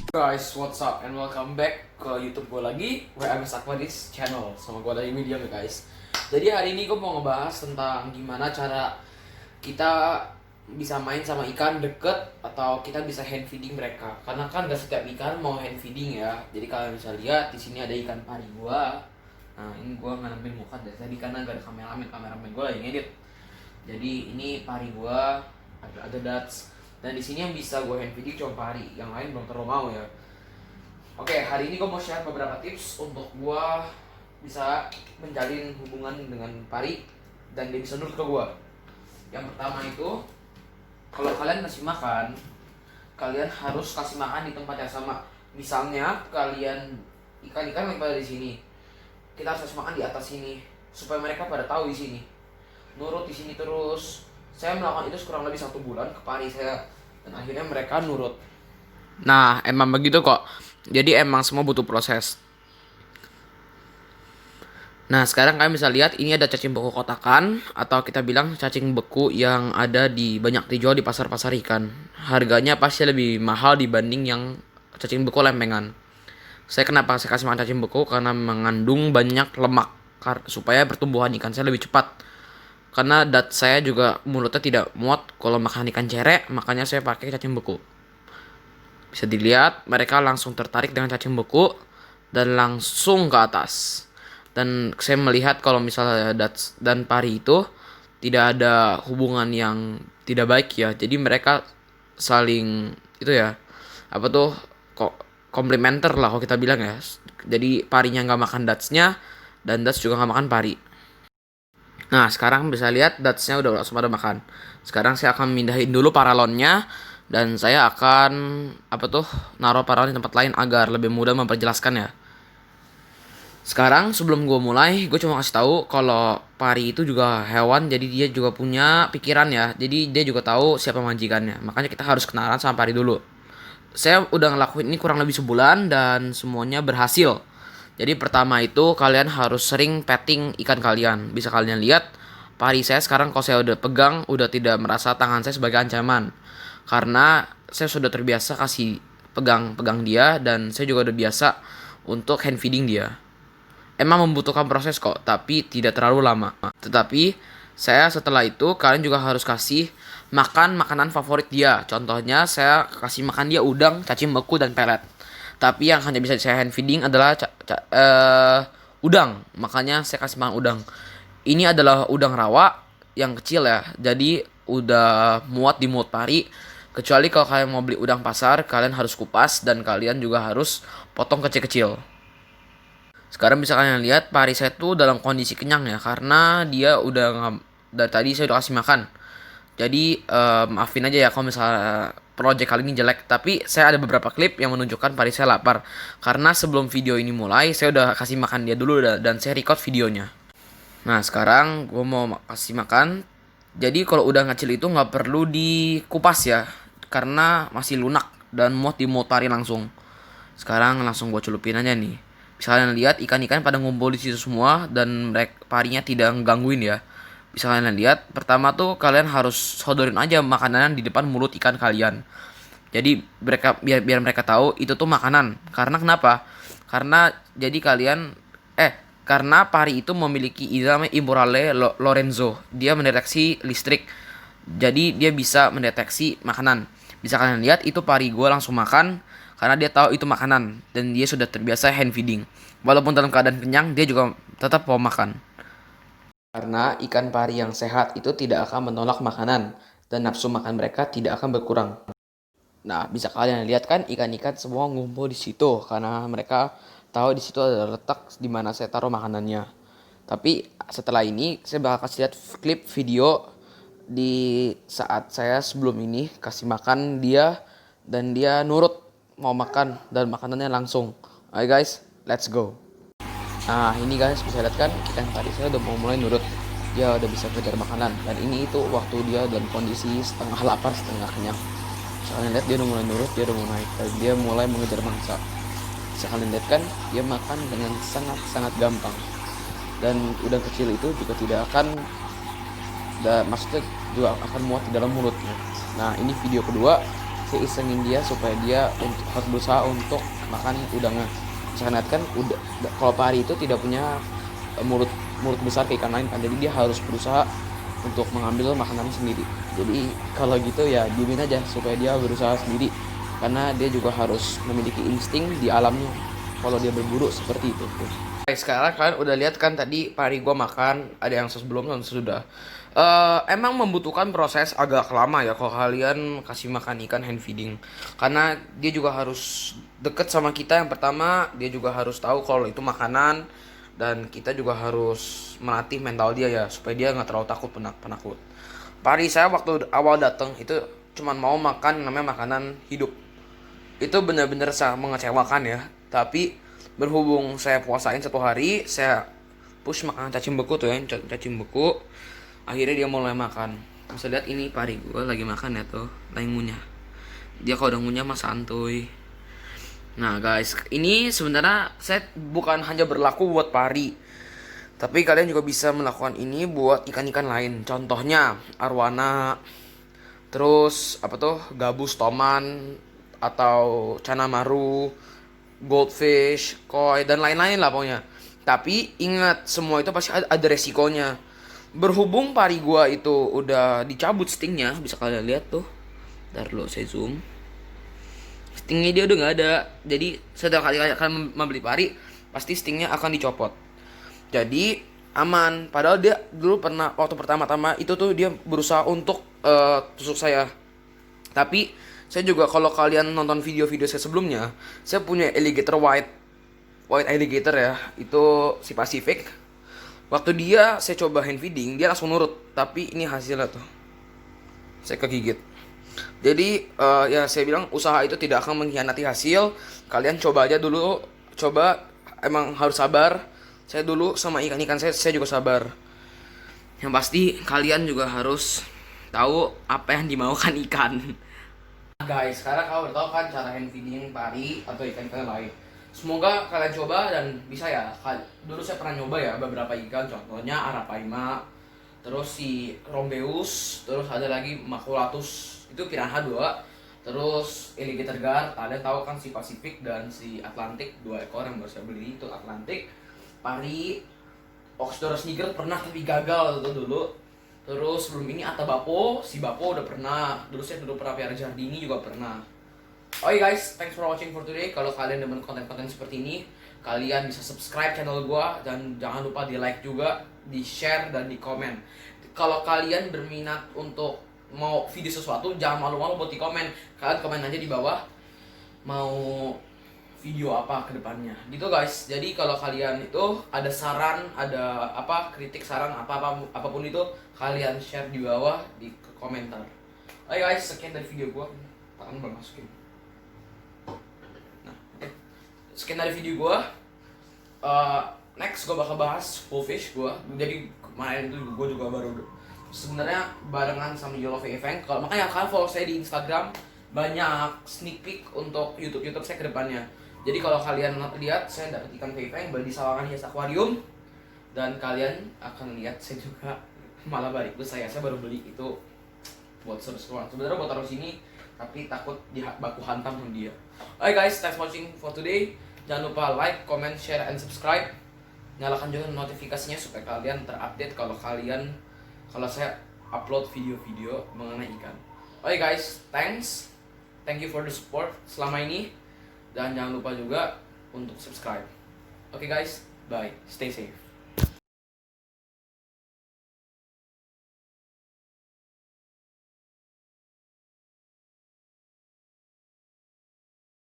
Guys, what's up and welcome back ke YouTube gue lagi, WMS Aquadis Channel. Sama gue dari Medium ya guys. Jadi hari ini gue mau ngebahas tentang gimana cara kita bisa main sama ikan deket atau kita bisa hand feeding mereka. Karena kan gak setiap ikan mau hand feeding ya. Jadi kalian bisa lihat di sini ada ikan pari gue. Nah ini gue nggak muka dari tadi karena gak ada kameramen gue lagi ngedit. Jadi ini pari gue, ada Dutch. Dan di sini yang bisa gue hand feeding cuma pari, yang lain belum terlalu mau ya. Oke, hari ini gue mau share beberapa tips untuk gue bisa menjalin hubungan dengan pari dan dia bisa nurut ke gue. Yang pertama itu, kalau kalian kasih makan, kalian harus kasih makan di tempat yang sama. Misalnya kalian ikan-ikan yang pada di sini, kita harus kasih makan di atas sini supaya mereka pada tahu di sini. Nurut di sini terus. Saya melakukan itu kurang lebih 1 bulan ke pari saya dan akhirnya mereka nurut. Nah, emang begitu kok. Jadi emang semua butuh proses. Nah, sekarang kalian bisa lihat ini ada cacing beku kotakan atau kita bilang cacing beku yang ada di banyak dijual di pasar-pasar ikan. Harganya pasti lebih mahal dibanding yang cacing beku lempengan. Kenapa saya kasih makan cacing beku karena mengandung banyak lemak supaya pertumbuhan ikan saya lebih cepat. Karena saya juga mulutnya tidak muat kalau makan ikan cere, makanya saya pakai cacing beku. Bisa dilihat mereka langsung tertarik dengan cacing beku dan langsung ke atas. Dan saya melihat kalau misalnya Dutch dan pari itu tidak ada hubungan yang tidak baik ya. Jadi mereka saling itu ya, apa tuh, kok komplementer lah kalau kita bilang ya. Jadi parinya nggak makan Dutch-nya dan Dutch juga nggak makan pari. Nah, sekarang bisa lihat Dutch-nya udah langsung pada makan. Sekarang saya akan mindahin dulu paralonnya dan saya akan naruh paralon di tempat lain agar lebih mudah memperjelaskan ya. Sekarang sebelum gue mulai, gue cuma kasih tahu kalau pari itu juga hewan, jadi dia juga punya pikiran ya. Jadi dia juga tahu siapa majikannya. Makanya kita harus kenalan sama pari dulu. Saya udah ngelakuin ini kurang lebih sebulan dan semuanya berhasil. Jadi pertama itu kalian harus sering petting ikan kalian. Bisa kalian lihat pari saya sekarang kalau saya udah pegang udah tidak merasa tangan saya sebagai ancaman. Karena saya sudah terbiasa kasih pegang dia dan saya juga udah biasa untuk hand feeding dia. Emang membutuhkan proses kok, tapi tidak terlalu lama. Tetapi saya setelah itu kalian juga harus kasih makan makanan favorit dia. Contohnya saya kasih makan dia udang, cacing beku dan pelet. Tapi yang hanya bisa saya hand feeding adalah udang. Makanya saya kasih makan udang. Ini adalah udang rawa yang kecil ya. Jadi udah muat di mulut pari. Kecuali kalau kalian mau beli udang pasar, kalian harus kupas dan kalian juga harus potong kecil-kecil. Sekarang bisa kalian lihat pari saya tuh dalam kondisi kenyang ya, karena dia udah dari tadi saya udah kasih makan. Jadi maafin aja ya kalau misalnya project kali ini jelek. Tapi saya ada beberapa klip yang menunjukkan pari saya lapar. Karena sebelum video ini mulai saya udah kasih makan dia dulu dan saya record videonya. Nah sekarang gue mau kasih makan. Jadi kalau udah ngecil itu nggak perlu dikupas ya, karena masih lunak dan muat di mulut pari langsung. Sekarang langsung gue celupin aja nih. Bisa kalian lihat ikan-ikan pada ngumpul di situ semua dan parinya tidak gangguin ya. Bisa kalian lihat, pertama tuh kalian harus sodorin aja makanan di depan mulut ikan kalian. Jadi biar mereka tahu itu tuh makanan. Karena kenapa? Karena jadi karena pari itu memiliki namanya Imborale Lorenzo. Dia mendeteksi listrik. Jadi dia bisa mendeteksi makanan. Bisa kalian lihat itu pari gue langsung makan karena dia tahu itu makanan dan dia sudah terbiasa hand feeding. Walaupun dalam keadaan kenyang, dia juga tetap mau makan. Karena ikan pari yang sehat itu tidak akan menolak makanan dan nafsu makan mereka tidak akan berkurang. Nah, bisa kalian lihat kan ikan-ikan semua ngumpul di situ karena mereka tahu di situ ada letak di mana saya taruh makanannya. Tapi setelah ini saya bakal kasih lihat klip video di saat saya sebelum ini kasih makan dia dan dia nurut mau makan dan makanannya langsung. Oke guys, let's go. Nah ini guys bisa lihat kan ikan tadi saya udah mau mulai nurut. Dia udah bisa kejar makanan dan ini itu waktu dia dalam kondisi setengah lapar setengah kenyang. Bisa kalian lihat dia udah mulai nurut, dia udah mulai naik dan dia mulai mengejar mangsa. Bisa kalian lihat kan dia makan dengan sangat gampang. Dan udang kecil itu juga tidak akan maksudnya juga akan muat di dalam mulutnya. Nah ini video kedua saya isengin dia supaya dia harus berusaha untuk makan udangnya. Saya lihat kan kalau pari itu tidak punya mulut mulut besar kayak ikan lain kan, jadi dia harus berusaha untuk mengambil makanan sendiri. Jadi kalau gitu ya diemin aja supaya dia berusaha sendiri, karena dia juga harus memiliki insting di alamnya kalau dia berburu seperti itu. Sekarang kalian udah lihat kan tadi pari gua makan, ada yang sebelum dan sesudah. Emang membutuhkan proses agak lama ya kalau kalian kasih makan ikan hand feeding, karena dia juga harus deket sama kita. Yang pertama dia juga harus tahu kalau itu makanan, dan kita juga harus melatih mental dia ya supaya dia nggak terlalu takut penakut. Pari saya waktu awal datang itu cuman mau makan namanya makanan hidup. Itu benar-benar sangat mengecewakan ya. Tapi berhubung saya puasain 1 hari, saya push makan cacing beku tuh ya, cacing beku. Akhirnya dia mulai makan. Bisa lihat ini pari gue lagi makan ya tuh, lagi ngunyah. Dia kalau udah ngunyah mah santuy. Nah guys, ini sebenarnya saya bukan hanya berlaku buat pari, tapi kalian juga bisa melakukan ini buat ikan-ikan lain. Contohnya arwana, terus apa tuh gabus toman atau cana maru, goldfish, koi dan lain-lain lah pokoknya. Tapi ingat semua itu pasti ada resikonya. Berhubung pari gua itu udah dicabut stingnya, bisa kalian lihat tuh. Ntar lo saya zoom. Stingnya dia udah nggak ada. Jadi setiap kali kalian membeli pari, pasti stingnya akan dicopot. Jadi aman. Padahal dia dulu pernah waktu pertama-tama itu tuh dia berusaha untuk tusuk saya. Tapi saya juga kalau kalian nonton video-video saya sebelumnya, saya punya alligator white alligator ya, itu si Pacific. Waktu dia saya coba hand feeding, dia langsung nurut. Tapi ini hasilnya tuh, saya kegigit. Jadi ya saya bilang usaha itu tidak akan mengkhianati hasil. Kalian coba aja dulu, coba, emang harus sabar. Saya dulu sama ikan-ikan saya juga sabar. Yang pasti kalian juga harus tahu apa yang dimaukan ikan. Guys, sekarang kalian udah tahu kan cara hand feeding pari atau ikan-ikan lain. Semoga kalian coba dan bisa ya. Dulu saya pernah nyoba ya beberapa ikan, contohnya arapaima, terus si rombeus, terus ada lagi maculatus, itu piranha 2, terus alligator gar, kalian tahu kan si Pacific dan si Atlantic, 2 ekor yang baru saya beli itu Atlantic. Pari Oxydoros niger pernah tapi gagal itu dulu. Terus sebelum ini Atabapo, si Bapo udah pernah. Dulu saya pernah piara Jardini juga pernah. Oke guys, thanks for watching for today. Kalau kalian demen konten-konten seperti ini, kalian bisa subscribe channel gua dan jangan lupa di like juga, di share dan di komen. Kalau kalian berminat untuk mau video sesuatu, jangan malu-malu buat di komen. Kalian komen aja di bawah mau video apa ke depannya. Gitu guys. Jadi kalau kalian itu ada saran, ada apa, kritik, saran, apapun itu, kalian share di bawah di komentar. Oke guys, sekian dari video gua. Tangan belum masukin. Nah, sekian dari video gua. Next gua bakal bahas full fish gua. Jadi kemarin itu gua juga baru sebenarnya barengan sama Yolo Feng. Kalau makanya kalian follow saya di Instagram, banyak sneak peek untuk YouTube saya ke depannya. Jadi kalau kalian lihat saya dapat ikan Feng beli di Sawangan Hias Aquarium, dan kalian akan lihat saya juga malah balik ke saya baru beli itu buat seru-seruan. Sebenarnya buat taruh sini, tapi takut baku hantam sama dia. Oke guys, thanks for watching for today. Jangan lupa like, comment, share, and subscribe. Nyalakan juga notifikasinya supaya kalian terupdate kalau saya upload video-video mengenai ikan. Oke guys, thank you for the support selama ini, dan jangan lupa juga untuk subscribe. Oke guys, bye, stay safe.